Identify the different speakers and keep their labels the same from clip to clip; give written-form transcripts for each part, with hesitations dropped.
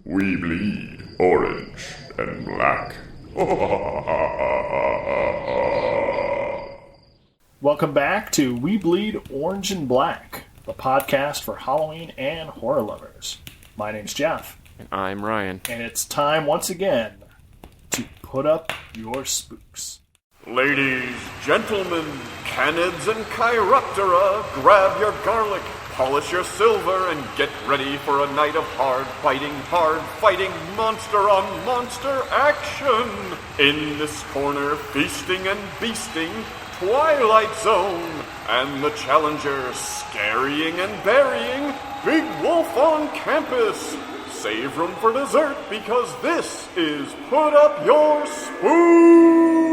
Speaker 1: We bleed orange and black.
Speaker 2: Welcome back to We Bleed Orange and Black, the podcast for Halloween and horror lovers. My name's Jeff.
Speaker 3: And I'm Ryan.
Speaker 2: And it's time once again to put up your spooks.
Speaker 4: Ladies, gentlemen, canids and chiroptera, grab your garlic, polish your silver, and get ready for a night of hard-fighting, monster-on-monster action! In this corner, feasting and beasting, Twilight Zone, and the challenger, scarying and burying, Big Wolf on campus! Save room for dessert, because this is Put Up Your Spooks!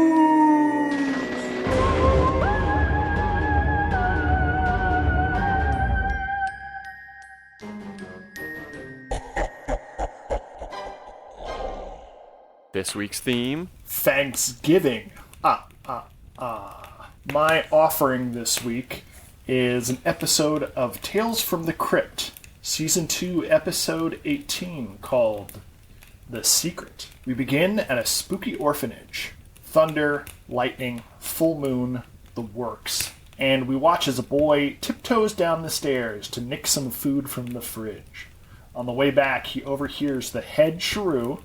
Speaker 3: This week's theme:
Speaker 2: Fangsgiving. My offering this week is an episode of Tales from the Crypt, Season 2, Episode 18, called The Secret. We begin at a spooky orphanage. Thunder, lightning, full moon, the works. And we watch as a boy tiptoes down the stairs to nick some food from the fridge. On the way back, he overhears the head shrew,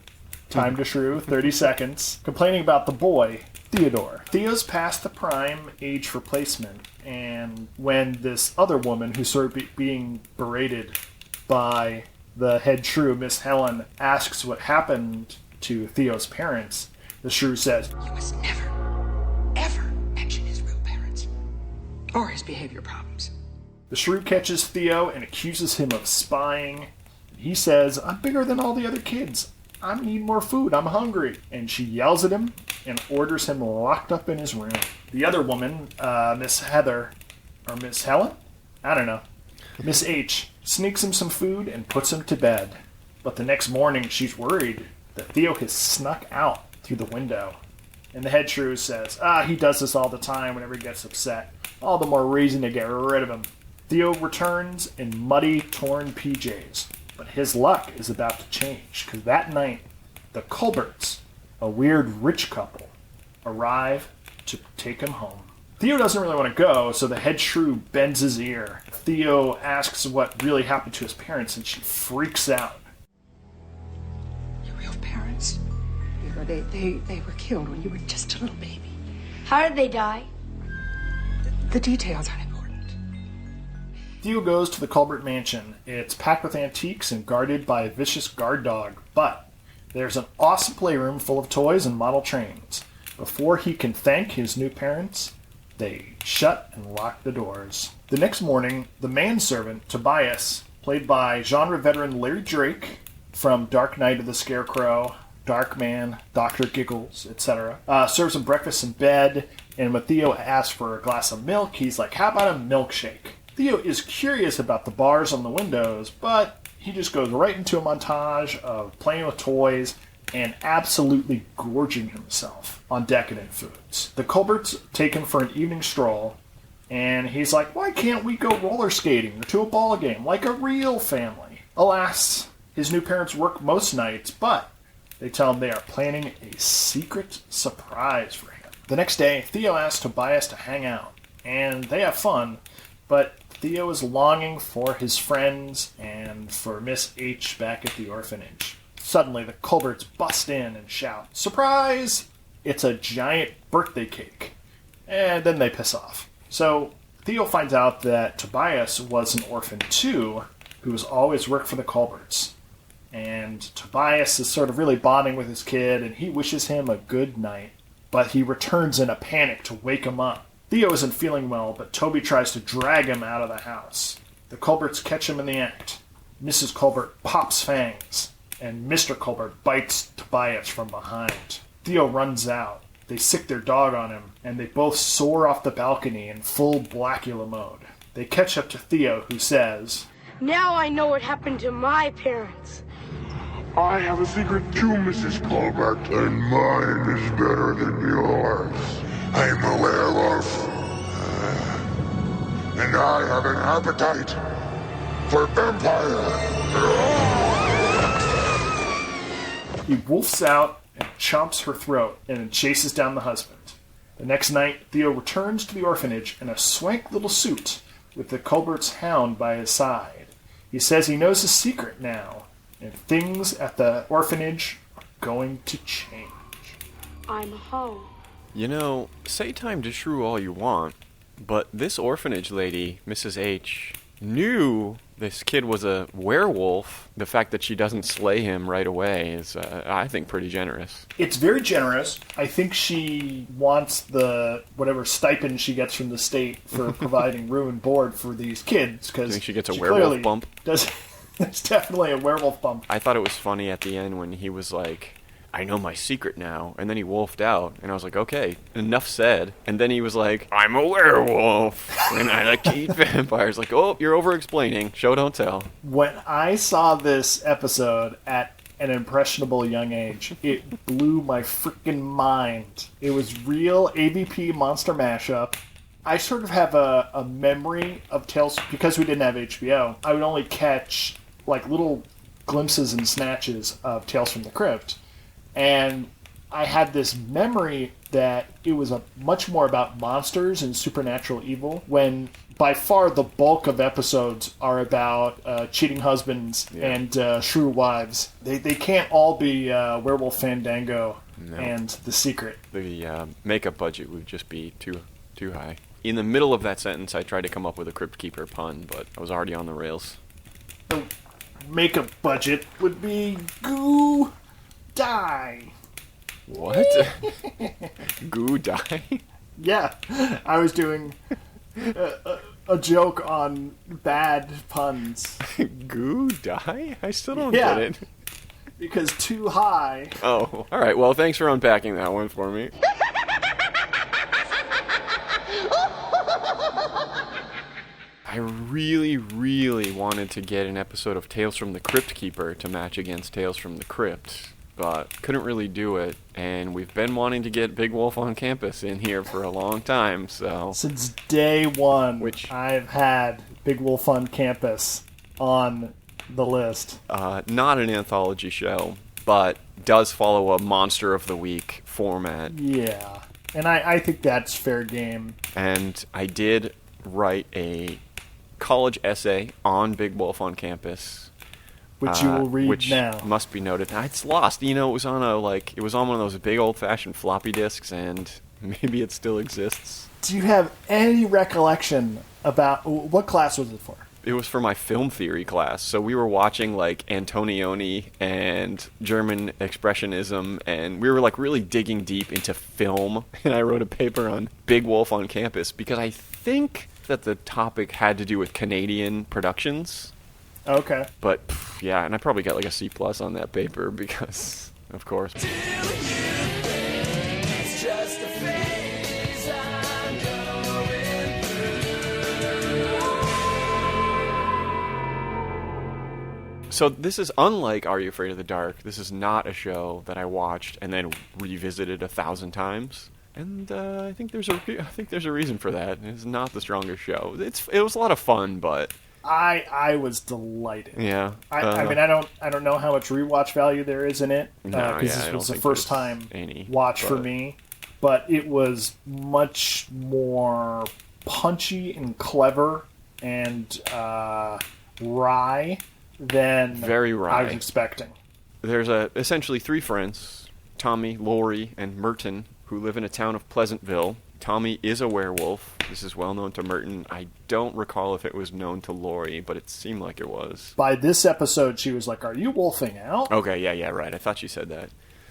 Speaker 2: time to shrew, 30 seconds, complaining about the boy, Theodore. Theo's past the prime age for placement, and when this other woman, who's sort of being berated by the head shrew, Miss Helen, asks what happened to Theo's parents, the shrew says,
Speaker 5: "You must never, ever mention his real parents, or his behavior problems."
Speaker 2: The shrew catches Theo and accuses him of spying. He says, "I'm bigger than all the other kids. I need more food. I'm hungry." And she yells at him and orders him locked up in his room. The other woman, Miss Heather, or Miss Helen? I don't know. Miss H sneaks him some food and puts him to bed. But the next morning, she's worried that Theo has snuck out through the window. And the head shrew says, he does this all the time whenever he gets upset. All the more reason to get rid of him. Theo returns in muddy, torn PJs. But his luck is about to change, because that night, the Culberts, a weird rich couple, arrive to take him home. Theo doesn't really want to go, so the head shrew bends his ear. Theo asks what really happened to his parents, and she freaks out.
Speaker 5: Your real parents? They were killed when you were just a little baby.
Speaker 6: How did they die?
Speaker 5: The details aren't important.
Speaker 2: Theo goes to the Culbert mansion. It's packed with antiques and guarded by a vicious guard dog, but there's an awesome playroom full of toys and model trains. Before he can thank his new parents, they shut and lock the doors. The next morning, the manservant, Tobias, played by genre veteran Larry Drake from Dark Knight of the Scarecrow, Darkman, Dr. Giggles, etc., serves him breakfast in bed, and when Theo asks for a glass of milk, he's like, "How about a milkshake?" Theo is curious about the bars on the windows, but he just goes right into a montage of playing with toys and absolutely gorging himself on decadent foods. The Culberts take him for an evening stroll, and he's like, "Why can't we go roller skating or to a ball game like a real family?" Alas, his new parents work most nights, but they tell him they are planning a secret surprise for him. The next day, Theo asks Tobias to hang out, and they have fun, but Theo is longing for his friends and for Miss H back at the orphanage. Suddenly, the Culberts bust in and shout, "Surprise! It's a giant birthday cake." And then they piss off. So Theo finds out that Tobias was an orphan too, who has always worked for the Culberts. And Tobias is sort of really bonding with his kid, and he wishes him a good night. But he returns in a panic to wake him up. Theo isn't feeling well, but Toby tries to drag him out of the house. The Culberts catch him in the act. Mrs. Culbert pops fangs, and Mr. Culbert bites Tobias from behind. Theo runs out. They sick their dog on him, and they both soar off the balcony in full Blackula mode. They catch up to Theo, who says,
Speaker 6: "Now I know what happened to my parents."
Speaker 1: I have a secret too, Mrs. Colbert, and mine is better than yours. I'm a werewolf, and I have an appetite for vampire.
Speaker 2: He wolfs out and chomps her throat and then chases down the husband. The next night, Theo returns to the orphanage in a swank little suit with the Culbert's hound by his side. He says he knows his secret now, and things at the orphanage are going to change.
Speaker 6: I'm home.
Speaker 3: You know, say time to shrew all you want, but this orphanage lady, Mrs. H, knew this kid was a werewolf. The fact that she doesn't slay him right away is, I think, pretty generous.
Speaker 2: It's very generous. I think she wants the whatever stipend she gets from the state for providing room and board for these kids.
Speaker 3: I
Speaker 2: Because
Speaker 3: think she gets a werewolf bump.
Speaker 2: There's definitely a werewolf bump.
Speaker 3: I thought it was funny at the end when he was like, I know my secret now, and then he wolfed out, and I was like, okay, enough said. And then he was like, I'm a werewolf, and I like to eat vampires. Like, oh, you're over-explaining. Show, don't tell.
Speaker 2: When I saw this episode at an impressionable young age, it blew my freaking mind. It was real AVP monster mashup. I sort of have a memory of Tales, because we didn't have HBO, I would only catch like little glimpses and snatches of Tales from the Crypt. And I had this memory that it was much more about monsters and supernatural evil, when by far the bulk of episodes are about cheating husbands and shrew wives. They can't all be Werewolf Fandango and The Secret.
Speaker 3: The makeup budget would just be too high. In the middle of that sentence, I tried to come up with a Crypt Keeper pun, but I was already on the rails.
Speaker 2: The makeup budget would be goo die.
Speaker 3: What? Goo die?
Speaker 2: Yeah, I was doing a joke on bad puns.
Speaker 3: Goo die? I still don't
Speaker 2: Yeah.
Speaker 3: get it.
Speaker 2: Because too high.
Speaker 3: Oh, all right. Well, thanks for unpacking that one for me. I really, really wanted to get an episode of Tales from the Crypt Keeper to match against Tales from the Crypt, but couldn't really do it, and we've been wanting to get Big Wolf on Campus in here for a long time, so...
Speaker 2: Since day one,
Speaker 3: Which-
Speaker 2: I've had Big Wolf on Campus on the list.
Speaker 3: Not an anthology show, but does follow a Monster of the Week format.
Speaker 2: Yeah. And I think that's fair game.
Speaker 3: And I did write a college essay on Big Wolf on Campus,
Speaker 2: Which you will read
Speaker 3: which
Speaker 2: now.
Speaker 3: must be noted. It's lost. You know, it was on one of those big old-fashioned floppy disks, and maybe it still exists.
Speaker 2: Do you have any recollection about... What class was it for?
Speaker 3: It was for my film theory class, so we were watching like Antonioni and German Expressionism, and we were like really digging deep into film, and I wrote a paper on Big Wolf on Campus because I think that the topic had to do with Canadian productions.
Speaker 2: Okay.
Speaker 3: But yeah, and I probably got like a C+ on that paper because, of course. So this is unlike Are You Afraid of the Dark. This is not a show that I watched and then revisited 1,000 times. And I think there's a reason for that. It's not the strongest show. It was a lot of fun, but
Speaker 2: I was delighted.
Speaker 3: yeah.
Speaker 2: I mean, I don't know how much rewatch value there is in it, because this was the first time watch for me. But it was much more punchy and clever and wry than
Speaker 3: Very wry.
Speaker 2: I was expecting.
Speaker 3: There's essentially three friends, Tommy, Lori, and Merton, who live in a town of Pleasantville. Tommy is a werewolf. This is well known to Merton. I don't recall if it was known to Lori, but it seemed like it was.
Speaker 2: By this episode, she was like, "Are you wolfing out?"
Speaker 3: Okay, yeah, right. I thought she said that.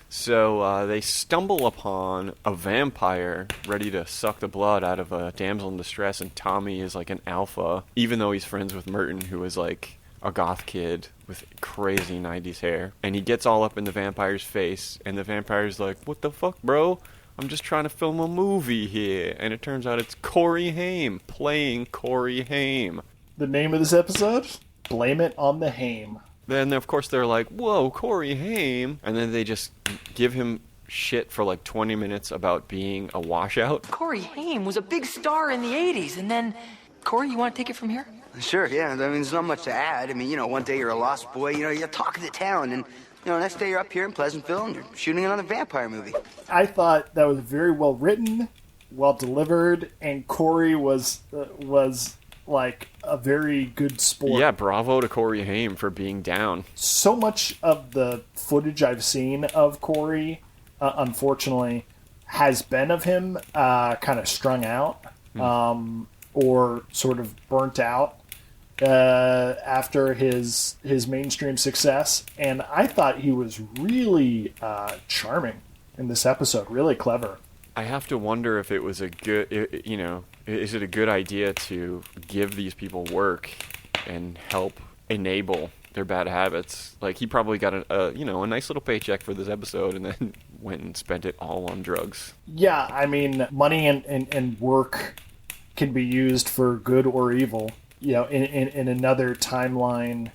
Speaker 3: So they stumble upon a vampire ready to suck the blood out of a damsel in distress, and Tommy is like an alpha, even though he's friends with Merton, who is like a goth kid with crazy 90s hair. And he gets all up in the vampire's face, and the vampire's like, "What the fuck, bro? I'm just trying to film a movie here." And it turns out it's Corey Haim playing Corey Haim.
Speaker 2: The name of this episode? Blame It on the Haim.
Speaker 3: Then, of course, they're like, "Whoa, Corey Haim." And then they just give him shit for like 20 minutes about being a washout.
Speaker 7: Corey Haim was a big star in the 80s, and then... Corey, you want to take it from here?
Speaker 8: Sure, yeah. I mean, there's not much to add. I mean, one day you're a lost boy, you're talking to town, and Next day you're up here in Pleasantville and you're shooting another vampire movie.
Speaker 2: I thought that was very well written, well delivered, and Corey was like a very good sport.
Speaker 3: Yeah, bravo to Corey Haim for being down.
Speaker 2: So much of the footage I've seen of Corey, unfortunately, has been of him kind of strung out or sort of burnt out after his mainstream success. And I thought he was really charming in this episode, really clever.
Speaker 3: I have to wonder if it was a good, is it a good idea to give these people work and help enable their bad habits? Like, he probably got a nice little paycheck for this episode and then went and spent it all on drugs.
Speaker 2: Yeah, I mean, money and work can be used for good or evil. In another timeline,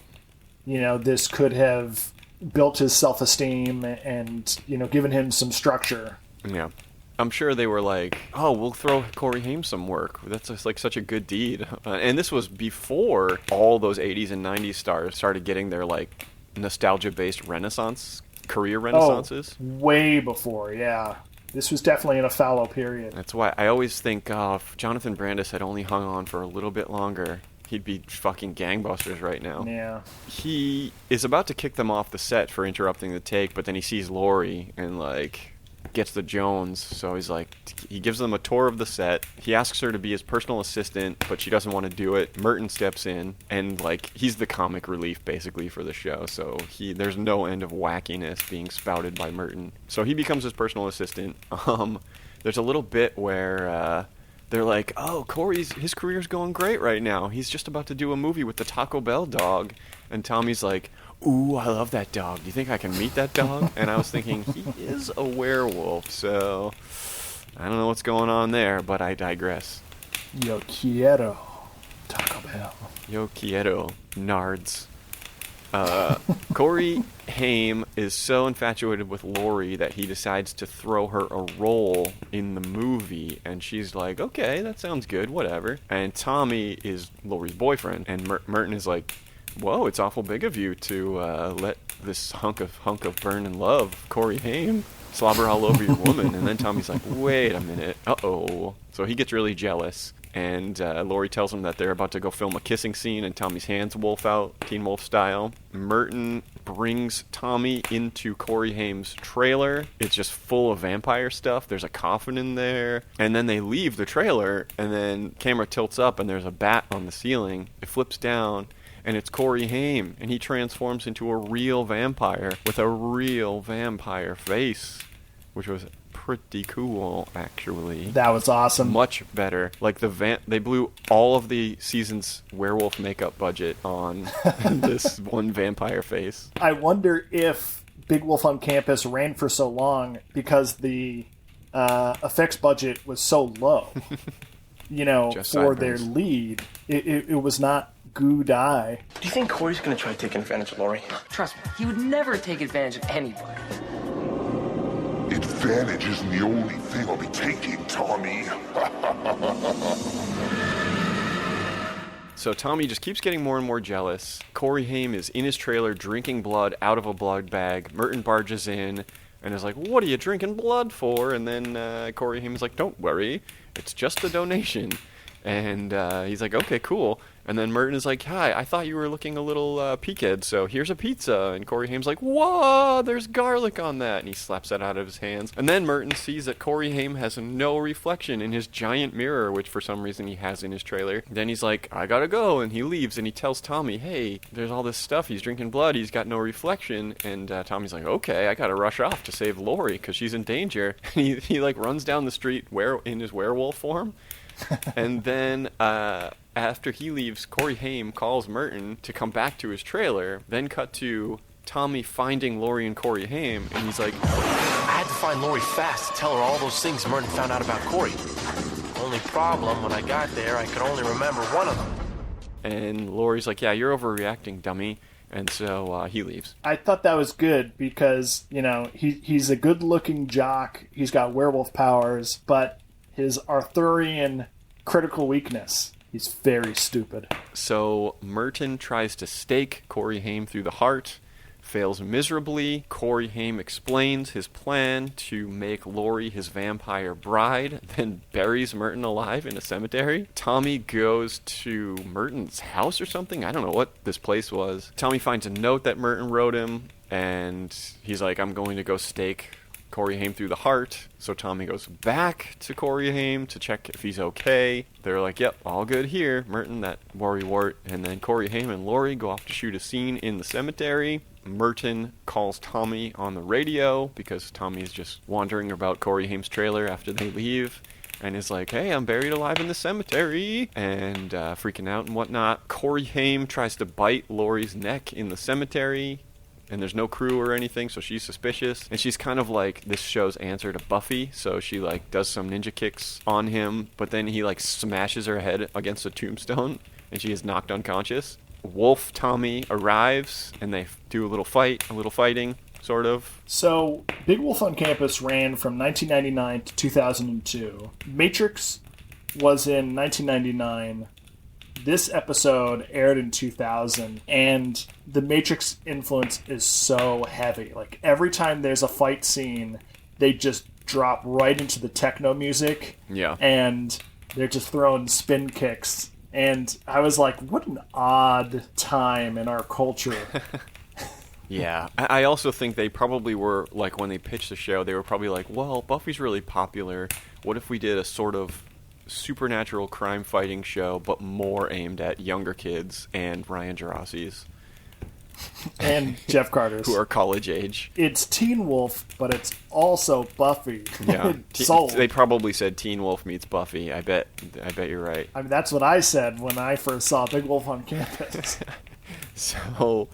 Speaker 2: this could have built his self-esteem and, given him some structure.
Speaker 3: Yeah. I'm sure they were like, oh, we'll throw Corey Haim some work. That's just like such a good deed. And this was before all those 80s and 90s stars started getting their like nostalgia-based career renaissances.
Speaker 2: Oh, way before, yeah. This was definitely in a fallow period.
Speaker 3: That's why I always think if Jonathan Brandis had only hung on for a little bit longer, he'd be fucking gangbusters right now.
Speaker 2: Yeah.
Speaker 3: He is about to kick them off the set for interrupting the take, but then he sees Laurie and like gets the Jones, so he gives them a tour of the set. He asks her to be his personal assistant, but she doesn't want to do it. Merton steps in, and he's the comic relief basically for the show, so there's no end of wackiness being spouted by Merton. So he becomes his personal assistant. There's a little bit where they're like, oh, his career's going great right now. He's just about to do a movie with the Taco Bell dog, and Tommy's like, ooh, I love that dog. Do you think I can meet that dog? And I was thinking, he is a werewolf, so I don't know what's going on there, but I digress.
Speaker 2: Yo quiero Taco Bell.
Speaker 3: Yo quiero Nards. Corey Haim is so infatuated with Laurie that he decides to throw her a role in the movie, and she's like, okay, that sounds good, whatever. And Tommy is Laurie's boyfriend, and Merton is like, whoa, it's awful big of you to let this hunk of burnin' love, Corey Haim, slobber all over your woman. And then Tommy's like, wait a minute, uh-oh. So he gets really jealous, and Laurie tells him that they're about to go film a kissing scene, and Tommy's hands wolf out, Teen Wolf style. Merton brings Tommy into Corey Haim's trailer. It's just full of vampire stuff. There's a coffin in there. And then they leave the trailer, and then camera tilts up, and there's a bat on the ceiling. It flips down, and it's Corey Haim, and he transforms into a real vampire with a real vampire face, which was pretty cool, actually.
Speaker 2: That was awesome.
Speaker 3: Much better. Like they blew all of the season's werewolf makeup budget on this one vampire face.
Speaker 2: I wonder if Big Wolf on Campus ran for so long because the effects budget was so low. For their lead, it was not good eye.
Speaker 9: Do you think Corey's gonna try taking advantage of Laurie?
Speaker 7: Trust me, he would never take advantage of anybody.
Speaker 1: Advantage isn't the only thing I'll be taking, Tommy.
Speaker 3: So Tommy just keeps getting more and more jealous. Corey Haim is in his trailer drinking blood out of a blood bag. Merton barges in and is like, what are you drinking blood for? And then Corey Haim is like, don't worry, it's just a donation. And he's like, okay, cool. And then Merton is like, hi, I thought you were looking a little peaked, so here's a pizza. And Corey Haim's like, whoa, there's garlic on that. And he slaps that out of his hands. And then Merton sees that Corey Haim has no reflection in his giant mirror, which for some reason he has in his trailer. Then he's like, I gotta go. And he leaves, and he tells Tommy, hey, there's all this stuff. He's drinking blood. He's got no reflection. And Tommy's like, okay, I gotta rush off to save Laurie because she's in danger. And he runs down the street in his werewolf form. And then after he leaves, Corey Haim calls Merton to come back to his trailer. Then cut to Tommy finding Laurie and Corey Haim, and he's like,
Speaker 9: I had to find Laurie fast to tell her all those things Merton found out about Corey. Only problem, when I got there, I could only remember one of them.
Speaker 3: And Laurie's like, yeah, you're overreacting, dummy. And so he leaves.
Speaker 2: I thought that was good because, he's a good-looking jock. He's got werewolf powers, but his Arthurian critical weakness, he's very stupid.
Speaker 3: So Merton tries to stake Corey Haim through the heart, fails miserably. Corey Haim explains his plan to make Lori his vampire bride, then buries Merton alive in a cemetery. Tommy goes to Merton's house or something. I don't know what this place was. Tommy finds a note that Merton wrote him, and he's like, I'm going to go stake Corey Haim through the heart. So Tommy goes back to Corey Haim to check if he's okay. They're like, yep, all good here, Merton, that worrywart. And then Corey Haim and Lori go off to shoot a scene in the cemetery. Merton calls Tommy on the radio because Tommy is just wandering about Corey Haim's trailer after they leave. And is like, hey, I'm buried alive in the cemetery, and freaking out and whatnot. Corey Haim tries to bite Lori's neck in the cemetery, and there's no crew or anything, so she's suspicious. And she's kind of like this show's answer to Buffy, so she like does some ninja kicks on him, but then he like smashes her head against a tombstone, and she is knocked unconscious. Wolf Tommy arrives, and they do a little fighting, sort of.
Speaker 2: So, Big Wolf on Campus ran from 1999 to 2002. Matrix was in 1999. This episode aired in 2000, and the Matrix influence is so heavy. Like, every time there's a fight scene, they just drop right into the techno music.
Speaker 3: Yeah.
Speaker 2: And they're just throwing spin kicks. And I was like, what an odd time in our culture.
Speaker 3: Yeah. I also think they probably were, like, when they pitched the show, they were probably like, well, Buffy's really popular. What if we did a sort of supernatural crime fighting show, but more aimed at younger kids and Ryan Geraci's?
Speaker 2: And Jeff Carter's.
Speaker 3: Who are college age.
Speaker 2: It's Teen Wolf, but it's also Buffy.
Speaker 3: Yeah.
Speaker 2: Sold.
Speaker 3: They probably said Teen Wolf meets Buffy. I bet you're right.
Speaker 2: I mean, that's what I said when I first saw Big Wolf on Campus.
Speaker 3: So,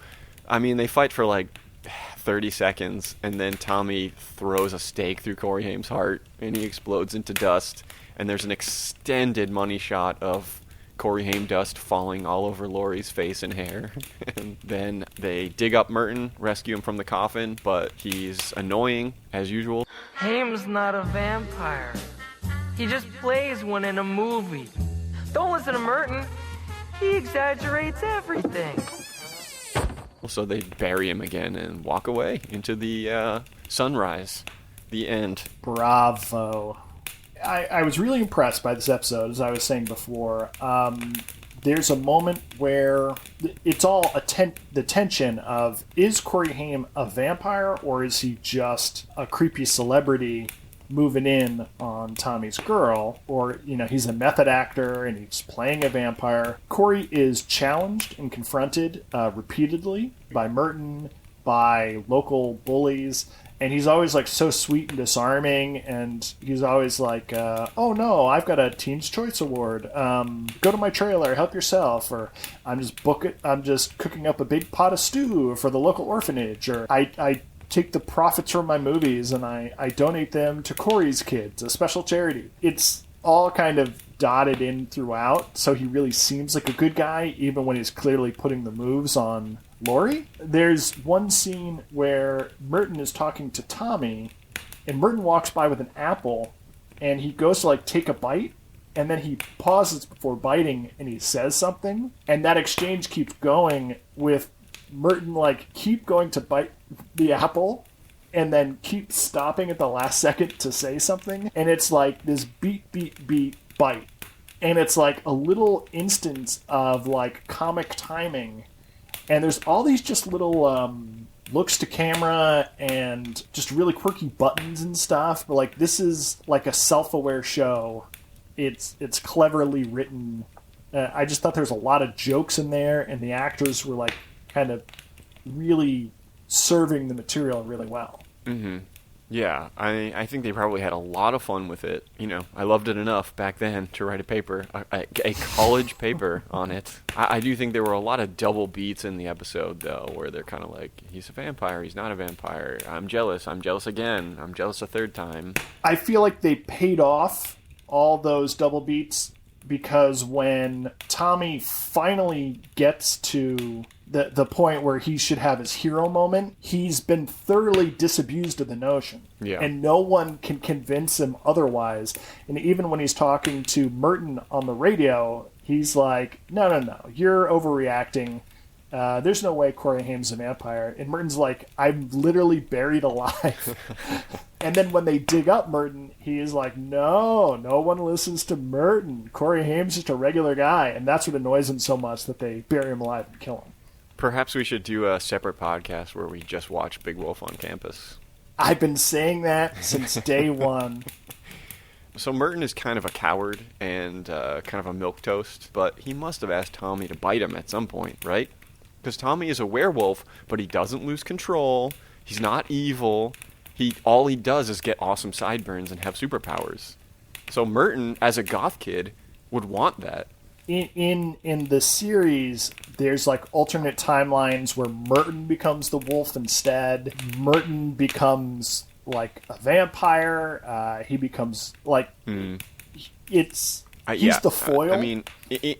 Speaker 3: I mean, they fight for like 30 seconds, and then Tommy throws a stake through Corey Haim's heart, and he explodes into dust. And there's an extended money shot of Corey Haim dust falling all over Laurie's face and hair. And then they dig up Merton, rescue him from the coffin, but he's annoying, as usual.
Speaker 7: Haim's not a vampire. He just plays one in a movie. Don't listen to Merton. He exaggerates everything.
Speaker 3: So they bury him again and walk away into the sunrise. The end.
Speaker 2: Bravo. I was really impressed by this episode, as I was saying before. There's a moment where it's all the tension of, is Corey Haim a vampire, or is he just a creepy celebrity moving in on Tommy's girl? Or, he's a method actor and he's playing a vampire. Corey is challenged and confronted repeatedly by Merton, by local bullies. And he's always, like, so sweet and disarming, and he's always like, oh, no, I've got a Teen's Choice Award. Go to my trailer, help yourself. Or I'm just cooking up a big pot of stew for the local orphanage. Or I take the profits from my movies and I donate them to Corey's Kids, a special charity. It's all kind of dotted in throughout, so he really seems like a good guy, even when he's clearly putting the moves on Lori. There's one scene where Merton is talking to Tommy, and Merton walks by with an apple, and he goes to, like, take a bite, and then he pauses before biting, and he says something, and that exchange keeps going with Merton, like, keep going to bite the apple, and then keep stopping at the last second to say something, and it's like this beat, bite. And it's like a little instance of, like, comic timing. And there's all these just little looks to camera and just really quirky buttons and stuff. But, like, this is like a self-aware show. It's cleverly written. I just thought there was a lot of jokes in there, and the actors were, like, kind of really serving the material really well.
Speaker 3: Mm-hmm. Yeah, I think they probably had a lot of fun with it. I loved it enough back then to write a paper, a college paper on it. I do think there were a lot of double beats in the episode, though, where they're kind of like, he's a vampire, he's not a vampire, I'm jealous again, I'm jealous a third time.
Speaker 2: I feel like they paid off all those double beats, because when Tommy finally gets to the point where he should have his hero moment, he's been thoroughly disabused of the notion.
Speaker 3: Yeah.
Speaker 2: And no one can convince him otherwise. And even when he's talking to Merton on the radio, he's like, no, you're overreacting. There's no way Corey Haim's a vampire. And Merton's like, I'm literally buried alive. And then when they dig up Merton, he is like, no one listens to Merton. Corey Haim's just a regular guy. And that's what annoys him so much, that they bury him alive and kill him.
Speaker 3: Perhaps we should do a separate podcast where we just watch Big Wolf on Campus.
Speaker 2: I've been saying that since day one.
Speaker 3: So Merton is kind of a coward and kind of a milquetoast, but he must have asked Tommy to bite him at some point, right? Because Tommy is a werewolf, but he doesn't lose control. He's not evil. All he does is get awesome sideburns and have superpowers. So Merton, as a goth kid, would want that.
Speaker 2: In the series, there's like alternate timelines where Merton becomes the wolf instead. Merton becomes like a vampire. He becomes like he's the foil.
Speaker 3: I mean,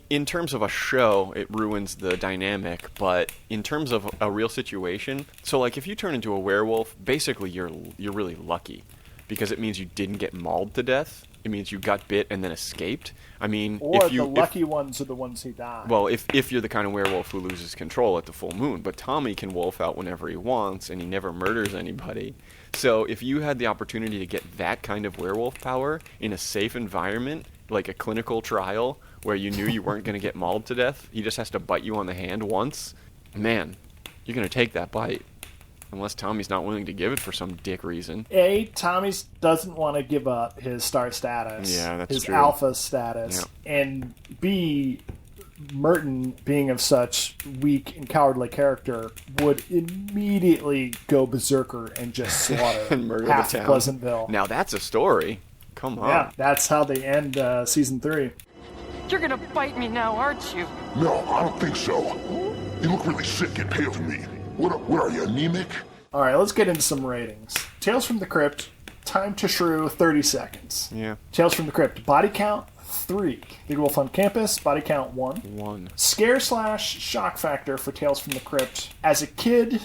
Speaker 3: in terms of a show, it ruins the dynamic. But in terms of a real situation, so like if you turn into a werewolf, basically you're really lucky, because it means you didn't get mauled to death. It means you got bit and then escaped. I mean,
Speaker 2: the lucky ones are the ones who die.
Speaker 3: Well, if you're the kind of werewolf who loses control at the full moon, but Tommy can wolf out whenever he wants, and he never murders anybody. So if you had the opportunity to get that kind of werewolf power in a safe environment, like a clinical trial where you knew you weren't going to get mauled to death, he just has to bite you on the hand once, man, you're going to take that bite. Unless Tommy's not willing to give it for some dick reason.
Speaker 2: A, Tommy doesn't want to give up his star status.
Speaker 3: Yeah, that's
Speaker 2: his
Speaker 3: true.
Speaker 2: alpha status.
Speaker 3: Yeah.
Speaker 2: And B, Merton, being of such weak and cowardly character, would immediately go berserker and just slaughter
Speaker 3: and murder
Speaker 2: half
Speaker 3: the town.
Speaker 2: Pleasantville.
Speaker 3: Now that's a story. Come on.
Speaker 2: Yeah, that's how they end season 3.
Speaker 7: You're gonna bite me now, aren't you?
Speaker 1: No, I don't think so. You look really sick. Get pale for me. What are you, anemic?
Speaker 2: All right, let's get into some ratings. Tales from the Crypt, time to shrew, 30 seconds.
Speaker 3: Yeah.
Speaker 2: Tales from the Crypt, body count, 3. Big Wolf on Campus, body count, 1.
Speaker 3: 1.
Speaker 2: Scare/shock factor for Tales from the Crypt. As a kid,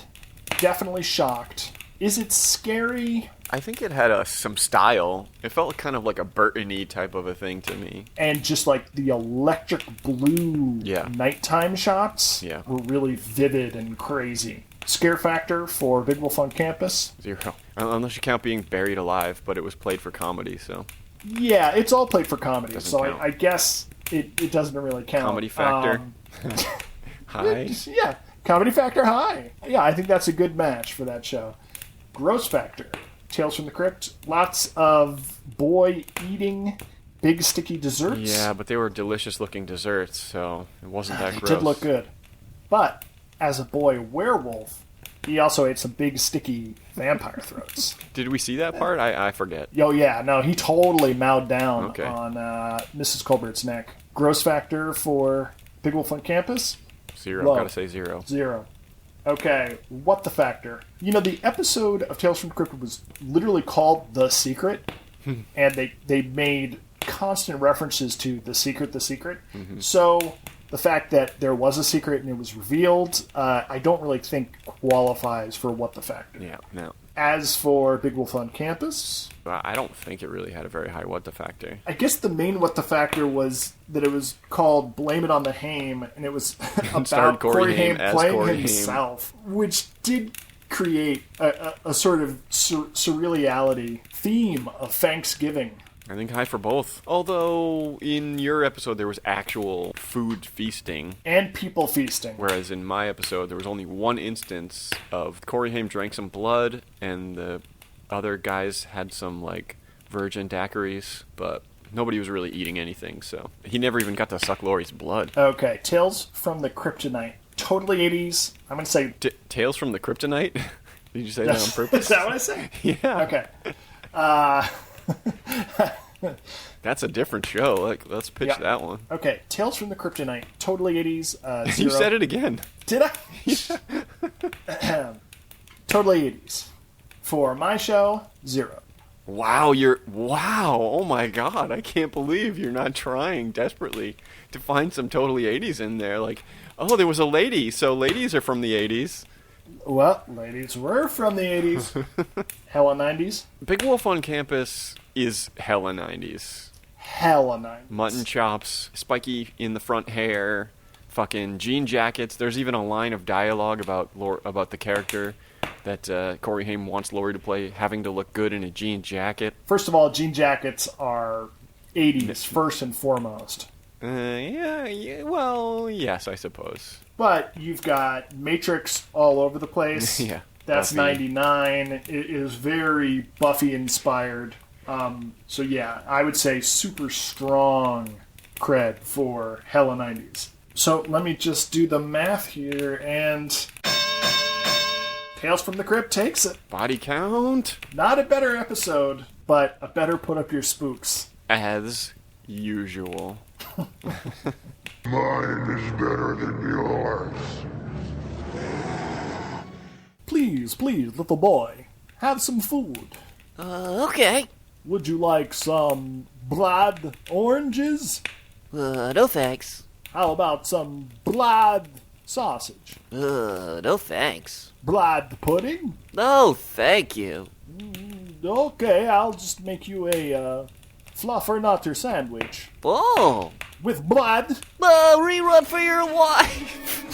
Speaker 2: definitely shocked. Is it scary?
Speaker 3: I think it had some style. It felt kind of like a Burton-y type of a thing to me.
Speaker 2: And just like the electric blue nighttime shots were really vivid and crazy. Scare factor for Big Wolf on Campus?
Speaker 3: 0. Unless you count being buried alive, but it was played for comedy, so...
Speaker 2: Yeah, it's all played for comedy,
Speaker 3: Doesn't count.
Speaker 2: I guess it doesn't really count.
Speaker 3: Comedy factor? High?
Speaker 2: Yeah, comedy factor high. Yeah, I think that's a good match for that show. Gross factor. Tales from the Crypt. Lots of boy eating big sticky desserts.
Speaker 3: Yeah, but they were delicious looking desserts, so it wasn't that gross.
Speaker 2: They did look good. But as a boy werewolf, he also ate some big sticky vampire throats.
Speaker 3: Did we see that part? I forget.
Speaker 2: Oh yeah, no, he totally mowed down
Speaker 3: Okay.
Speaker 2: on Mrs. Colbert's neck. Gross factor for Big Wolf on Campus?
Speaker 3: 0.
Speaker 2: Low.
Speaker 3: Gotta say 0.
Speaker 2: 0. Okay, what the factor? You know, the episode of Tales from the Crypt was literally called The Secret, and they made constant references to The Secret, The Secret.
Speaker 3: Mm-hmm.
Speaker 2: So the fact that there was a secret and it was revealed, I don't really think qualifies for what the factor.
Speaker 3: Yeah, no.
Speaker 2: As for Big Wolf on Campus,
Speaker 3: I don't think it really had a very high what the factor.
Speaker 2: I guess the main what the factor was that it was called Blame It on the Haim, and it was about Corey Haim playing
Speaker 3: Corey
Speaker 2: himself, which did create a sort of surreality theme of Fangsgiving.
Speaker 3: I think high for both. Although, in your episode, there was actual food feasting.
Speaker 2: And people feasting.
Speaker 3: Whereas in my episode, there was only one instance of Corey Haim drank some blood, and the other guys had some, like, virgin daiquiris, but nobody was really eating anything, so he never even got to suck Laurie's blood.
Speaker 2: Okay, Tales from the Kryptonite. Totally 80s. I'm going to say...
Speaker 3: Tales from the Kryptonite? Did you say that on purpose?
Speaker 2: Is that what I said?
Speaker 3: Yeah.
Speaker 2: Okay.
Speaker 3: That's a different show. Like, let's pitch that one.
Speaker 2: Okay, Tales from the Kryptonite. Totally 80s. 0.
Speaker 3: You said it again.
Speaker 2: Did I? Yeah. Totally 80s. For my show, 0.
Speaker 3: Wow, oh my god, I can't believe you're not trying desperately to find some totally 80s in there. Like, oh, there was a lady, so ladies are from the 80s.
Speaker 2: Well, ladies were from the 80s. Hella 90s.
Speaker 3: Big Wolf on Campus is hella 90s.
Speaker 2: Hella 90s.
Speaker 3: Mutton chops, spiky in the front hair, fucking jean jackets. There's even a line of dialogue about the character that Corey Haim wants Laurie to play, having to look good in a jean jacket.
Speaker 2: First of all, jean jackets are 80s, first and foremost.
Speaker 3: Well, yes, I suppose.
Speaker 2: But you've got Matrix all over the place.
Speaker 3: Yeah.
Speaker 2: That's
Speaker 3: Buffy.
Speaker 2: 99. It is very Buffy-inspired. So yeah, I would say super strong cred for hella 90s. So let me just do the math here, and Tales from the Crypt takes it.
Speaker 3: Body count?
Speaker 2: Not a better episode, but a better Put Up Your Spooks.
Speaker 3: As usual.
Speaker 1: Mine is better than yours.
Speaker 2: Please, little boy, have some food.
Speaker 10: Okay.
Speaker 2: Would you like some blood oranges?
Speaker 10: No thanks.
Speaker 2: How about some blood sausage?
Speaker 10: No thanks.
Speaker 2: Blood pudding?
Speaker 10: No, thank you.
Speaker 2: Okay, I'll just make you a fluffer nutter sandwich.
Speaker 10: Oh.
Speaker 2: With blood.
Speaker 10: Rerun for your wife.